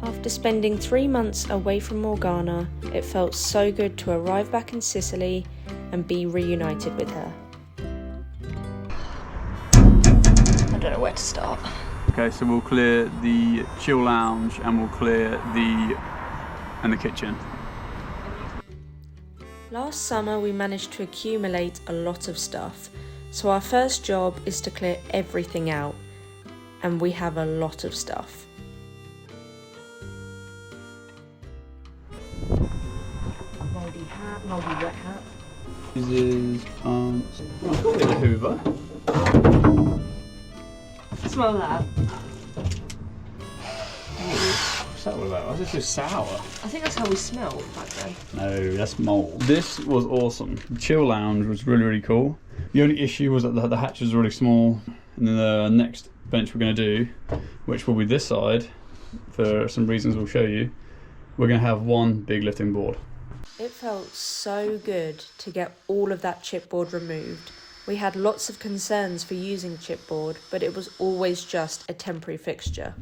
After spending 3 months away from Morganna, it felt so good to arrive back in Sicily and be reunited with her. I don't know where to start. Okay, so we'll clear the chill lounge and we'll clear the kitchen. Last summer we managed to accumulate a lot of stuff, so our first job is to clear everything out, and we have a lot of stuff. Mouldy hat, mouldy wet hat. This is I've got a Hoover. Smell that. What's that all about? This is sour. I think that's how we smelled back then. No, that's mold. This was awesome. The chill lounge was really, really cool. The only issue was that the hatch was really small. And then the next bench we're going to do, which will be this side, for some reasons we'll show you, we're going to have one big lifting board. It felt so good to get all of that chipboard removed. We had lots of concerns for using chipboard, but it was always just a temporary fixture.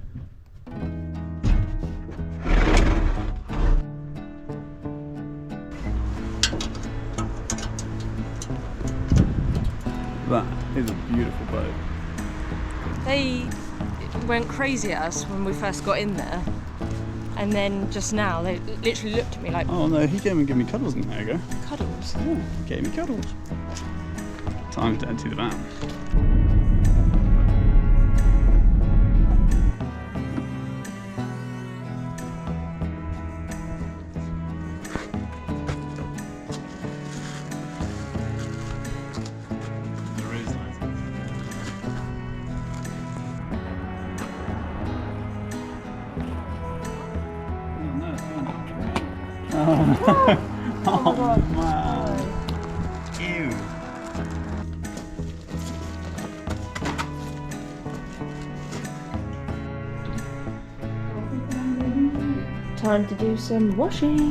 That is a beautiful boat. They went crazy at us when we first got in there, and then just now they literally looked at me like, oh no, he came and gave me cuddles in there. You go. Cuddles? Yeah, he gave me cuddles. Time to empty the van. Oh man. Ew. Time to do some washing.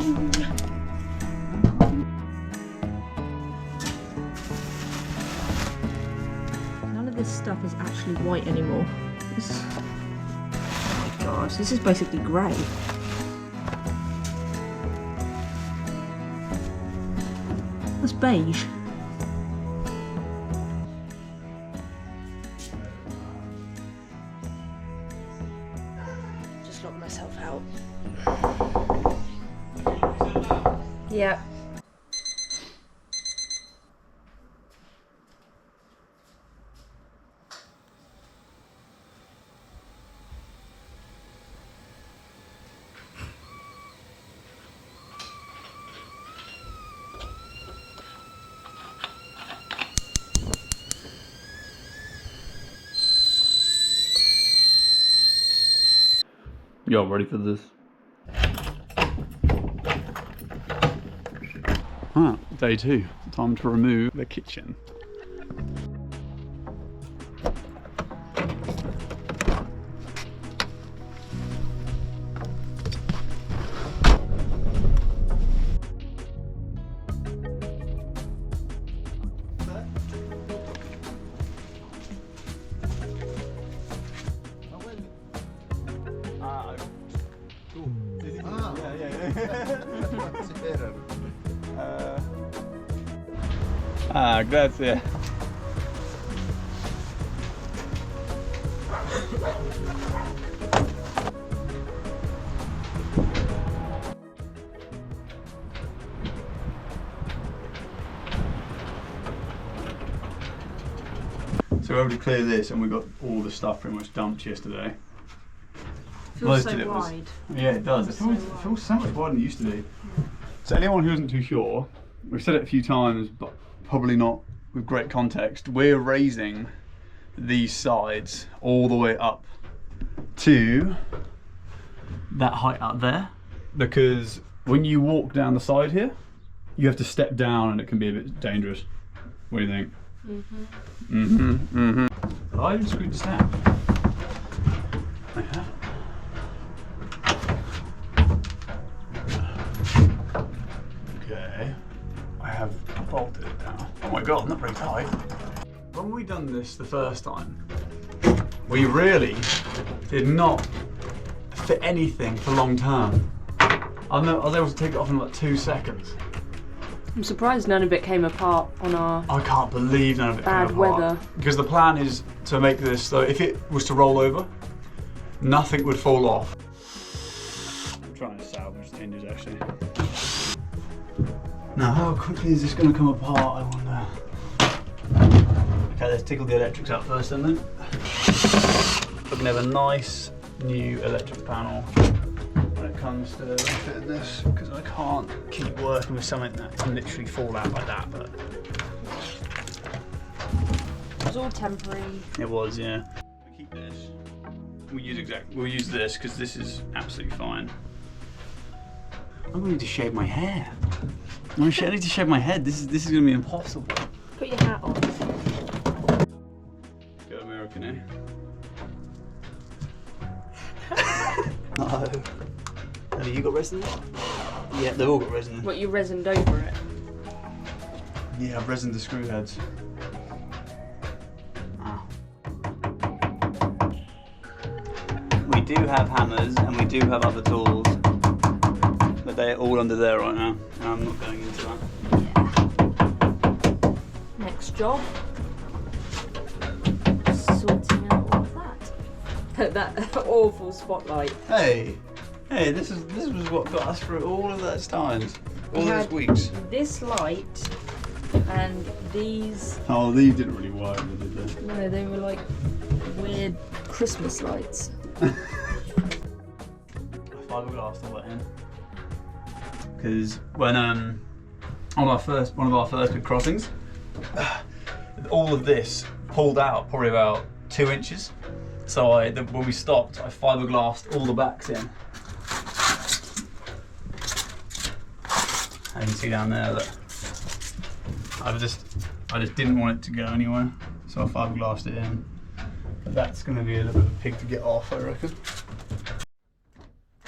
None of this stuff is actually white anymore. Oh my gosh, this is basically grey. That's beige. Just locked myself out. Yep. Y'all ready for this? Day 2. Time to remove the kitchen. Grazie. So we're able to clear this, and we got all the stuff pretty much dumped yesterday. Feels so wide. Yeah, it does. It feels so much wider than it used to be. So anyone who isn't too sure, we've said it a few times, but probably not with great context, we're raising these sides all the way up to that height up there, because when you walk down the side here, you have to step down and it can be a bit dangerous. What do you think? I even screwed this down. Okay, I have bolted it down. Oh my god, not very tight. When we done this the first time, we really did not for anything for long term. I was able to take it off in like 2 seconds. I'm surprised none of it came apart on our I can't believe none of it bad came apart. weather. Because the plan is to make this so if it was to roll over, nothing would fall off. I'm trying to salvage the hinges actually. Now, how quickly is this going to come apart, I wonder? Okay, let's tickle the electrics out first then. We're going to have a nice new electric panel when it comes to refitting this, because I can't keep working with something that can literally fall out like that. But It was all temporary. it was, yeah. We keep this. We'll use this because this is absolutely fine. I'm going to need to shave my hair. I need to shave my head. This is going to be impossible. Put your hat on. Go American, eh? No. Have you got resin? Yeah, they've all got resin. What, you resined over it? Yeah, I've resined the screw heads. Ah. We do have hammers and we do have other tools, but they're all under there right now, and I'm not going into that. Yeah. Next job. Sorting out all of that. That awful spotlight. Hey, this was what got us through all of those times, all We those had weeks. This light and these. Oh, these didn't really work, did they? No, they were like weird Christmas lights. Fiberglass to let in. Because when one of our first big crossings, all of this pulled out probably about 2 inches. So when we stopped, I fiberglassed all the backs in. And you can see down there that I just didn't want it to go anywhere, so I fiberglassed it in. But that's going to be a little bit of a pig to get off, I reckon.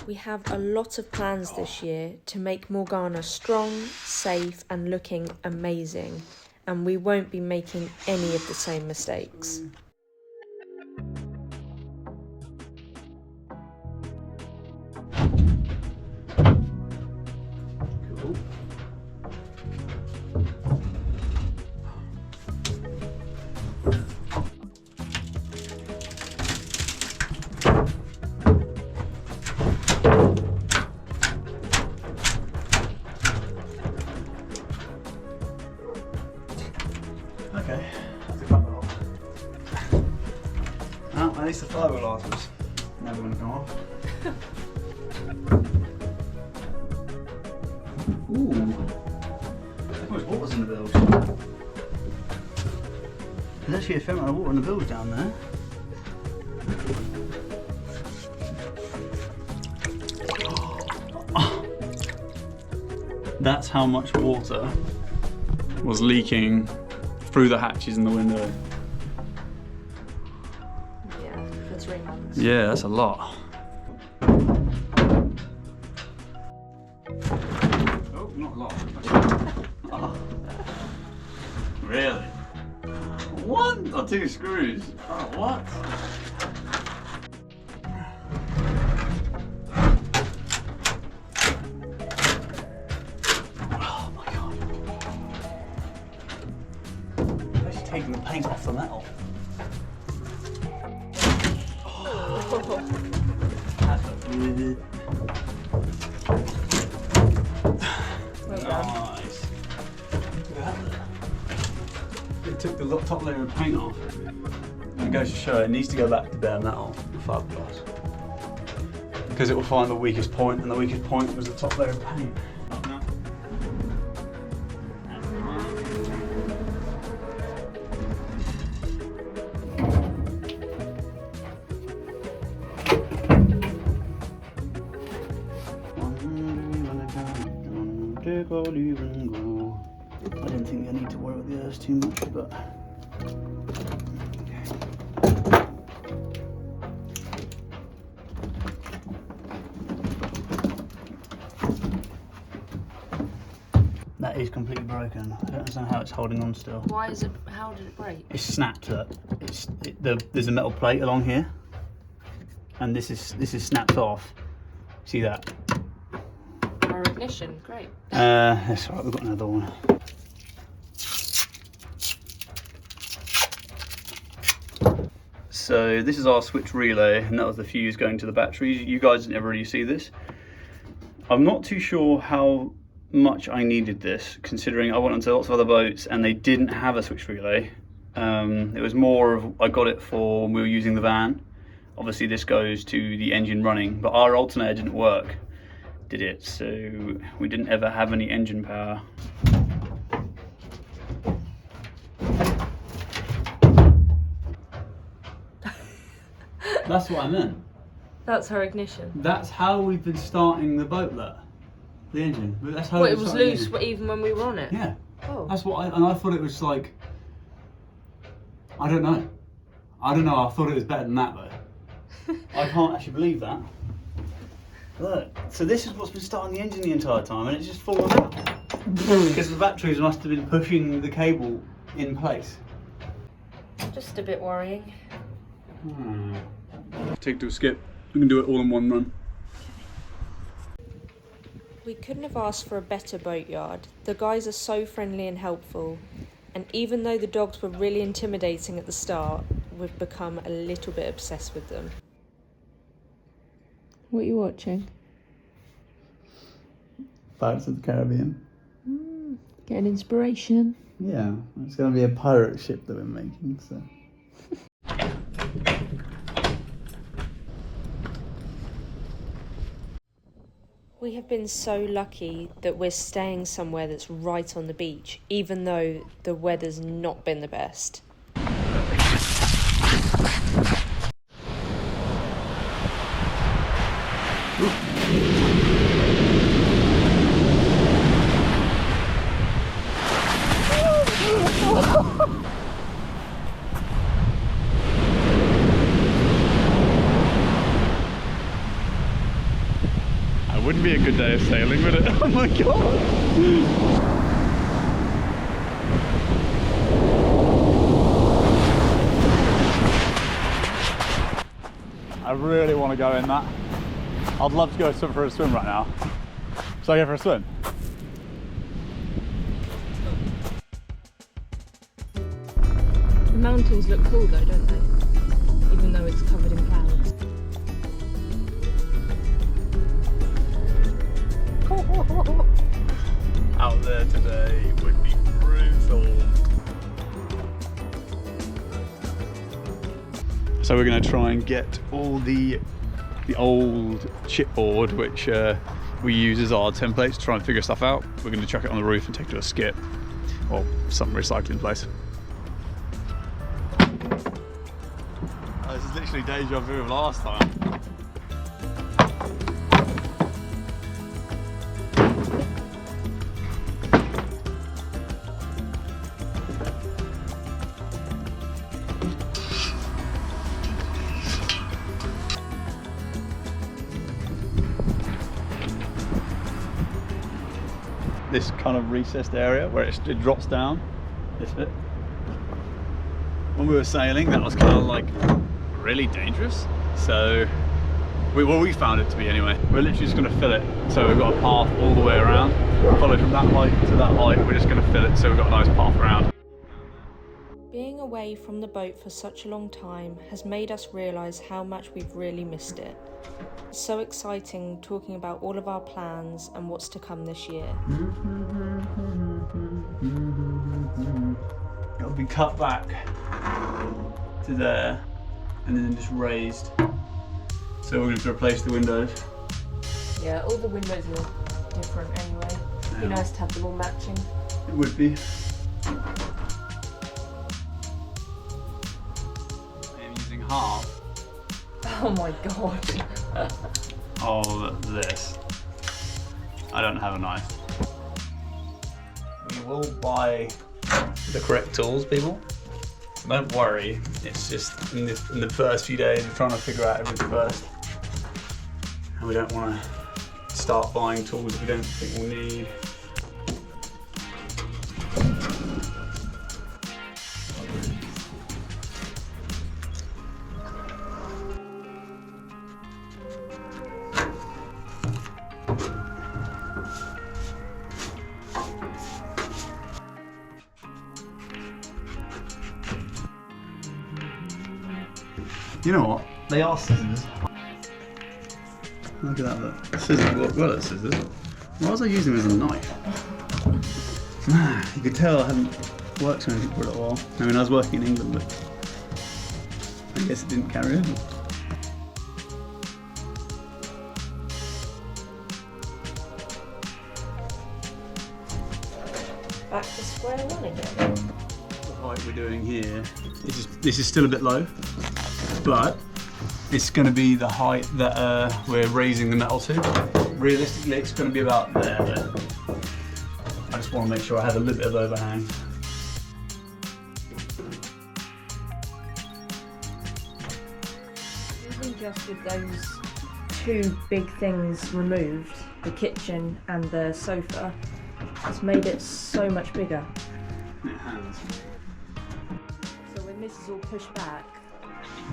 We have a lot of plans this year to make Morganna strong, safe and looking amazing, and we won't be making any of the same mistakes. Cool. Okay, that's a cut that off. Well, at least the fiberglass was never going to come off. Ooh, how much water's in the bilge? There's actually a fair amount of water in the bilge down there. That's how much water was leaking through the hatches in the window. Yeah, for 3 months. Yeah, that's a lot. Oh, not a lot. Oh. Really? 1 or 2 screws? Oh, what? Oh my god. I'm actually taking the paint off the metal. That looks good. Well done. Nice. It took the top layer of paint off. And it goes to show it needs to go back to bare metal, fiberglass. Because it will find the weakest point, and the weakest point was the top layer of paint. I didn't think I need to worry about the earth too much, but that is completely broken. I don't understand how it's holding on still. Why is it? How did it break? It's snapped. There's a metal plate along here, and this is snapped off. See that? Our ignition, great. That's right, we've got another one. So this is our switch relay, and that was the fuse going to the batteries. You guys didn't ever really see this. I'm not too sure how much I needed this, considering I went onto lots of other boats and they didn't have a switch relay. It was more of, I got it for when we were using the van. Obviously this goes to the engine running, but our alternator didn't work, did it? So we didn't ever have any engine power. That's what I meant. That's her ignition. That's how we've been starting the boat, the engine. That's how Well, it was loose even when we were on it? Yeah. Oh. That's what I thought it was like, I don't know, I thought it was better than that though. I can't actually believe that. Look, so this is what's been starting the engine the entire time, and it's just fallen out. Because the batteries must have been pushing the cable in place. Just a bit worrying. Take to a skip. We can do it all in one run. We couldn't have asked for a better boatyard. The guys are so friendly and helpful, and even though the dogs were really intimidating at the start, we've become a little bit obsessed with them. What are you watching? Pirates of the Caribbean. Getting inspiration. Yeah, it's going to be a pirate ship that we're making, so. We have been so lucky that we're staying somewhere that's right on the beach, even though the weather's not been the best. Wouldn't be a good day of sailing, would it? Oh my god! I really want to go in that. I'd love to go for a swim right now. Shall I go for a swim? The mountains look cool though, don't they? Even though it's covered in clouds. Out there today would be brutal. So we're going to try and get all the old chipboard, which we use as our templates to try and figure stuff out. We're going to chuck it on the roof and take it to a skip or some recycling place. Oh, this is literally deja vu of last time. This kind of recessed area where it drops down, this bit. When we were sailing, that was kind of like really dangerous. So, we found it to be anyway. We're literally just going to fill it. So we've got a path all the way around. Follow from that height to that height. We're just going to fill it so we've got a nice path around. Being away from the boat for such a long time has made us realise how much we've really missed it. It's so exciting talking about all of our plans and what's to come this year. It'll be cut back to there and then just raised. So we're going to replace the windows. Yeah, all the windows are different anyway. It'd be nice to have them all matching. It would be. I'm using half. Oh my god. Of this. I don't have a knife. We will buy the correct tools, people. Don't worry. It's just in the first few days we're trying to figure out everything first. And we don't want to start buying tools we don't think we'll need. You know what? They are scissors. Look at that, look. Scissors work well at scissors. Why was I using them as a knife? You could tell I hadn't worked on anything for a little while. I mean, I was working in England, but I guess it didn't carry over. Back to square one again. The height we're doing here, this is still a bit low, but it's going to be the height that we're raising the metal to. Realistically, it's going to be about there, but I just want to make sure I have a little bit of overhang. Even just with those two big things removed, the kitchen and the sofa, it's made it so much bigger. It has. So when this is all pushed back,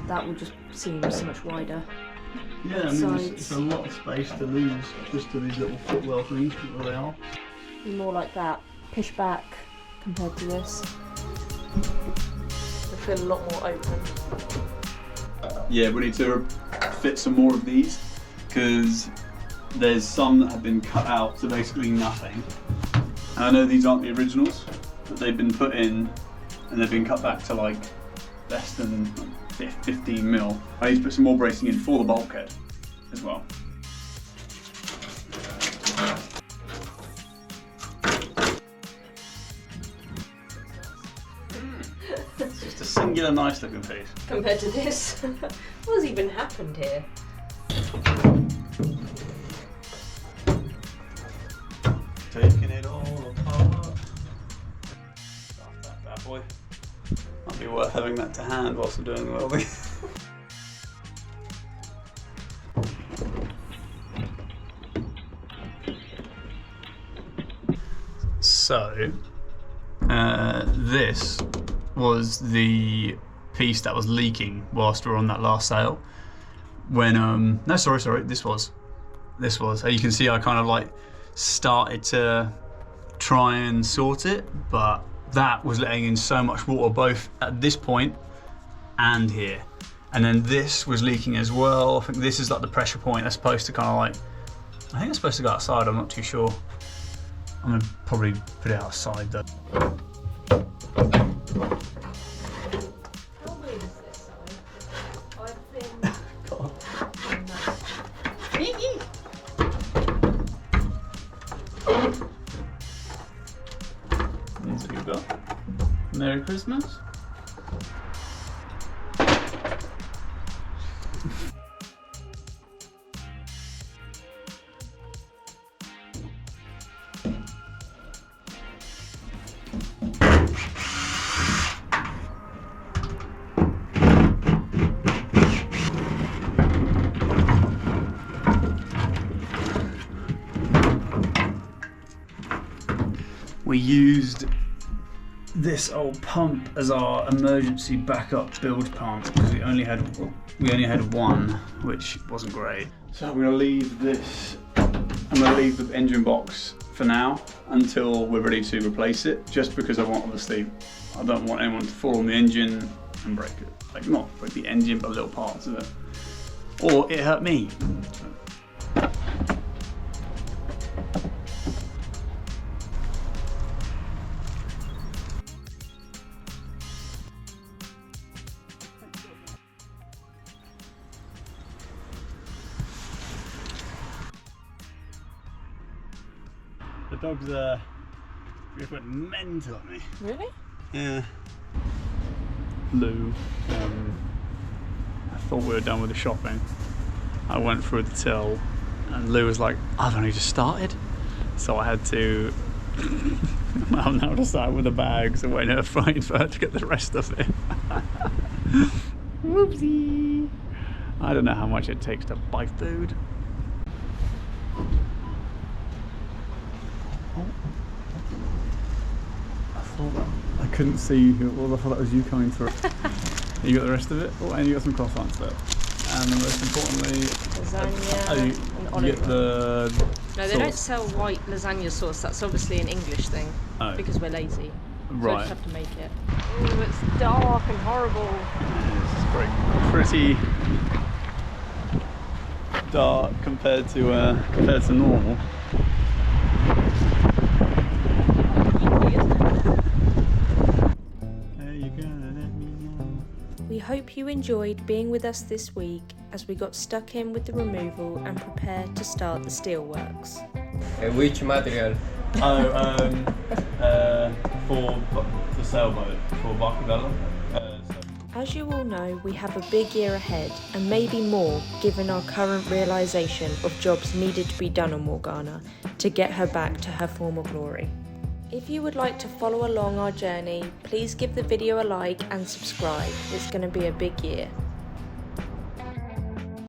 that will just seem so much wider. Yeah, I mean, it's a lot of space to lose just to these little footwell things, where they are. Be more like that, push back compared to this. They feel a lot more open. Yeah, we need to fit some more of these because there's some that have been cut out to basically nothing. And I know these aren't the originals, but they've been put in and they've been cut back to like less than 15 mil. I need to put some more bracing in for the bulkhead as well. It's just a singular nice looking piece. Compared to this, what's even happened here? Taking it all apart. Stuff that bad boy. Might be worth having that to hand whilst I'm doing the welding. So, this was the piece that was leaking whilst we were on that last sail. When, no, sorry, this was. You can see I kind of like started to try and sort it, but that was letting in so much water both at this point and here. And then this was leaking as well. I think this is like the pressure point that's supposed to kind of like, I think it's supposed to go outside, I'm not too sure. I'm gonna probably put it outside though. How weird is this side? I've been... God. That's what you've got. Merry Christmas. We used this old pump as our emergency backup build pump because we only had one, which wasn't great. So I'm going to leave this. I'm going to leave the engine box for now until we're ready to replace it. Just because I don't want anyone to fall on the engine and break it. Like not break the engine, but little parts of it, or it hurt me. The dogs just went mental at me. Really? Yeah. Lou, I thought we were done with the shopping. I went through the till and Lou was like, I've only just started. So I had to, I'm now to start with the bags and waiting for her to get the rest of it. Whoopsie. I don't know how much it takes to buy food. I couldn't see who it was. I thought that was you coming through. You got the rest of it? Oh, and you got some croissants there. And most importantly, lasagna and olive you get the No, they don't sell white lasagna sauce. That's obviously an English thing because we're lazy. Right. So I just have to make it. Ooh, it's dark and horrible. It is. pretty dark compared to normal. We hope you enjoyed being with us this week as we got stuck in with the removal and prepared to start the steelworks. Which material? For the sailboat, for Boatyard. As you all know, we have a big year ahead, and maybe more given our current realisation of jobs needed to be done on Morganna to get her back to her former glory. If you would like to follow along our journey, please give the video a like and subscribe. It's going to be a big year.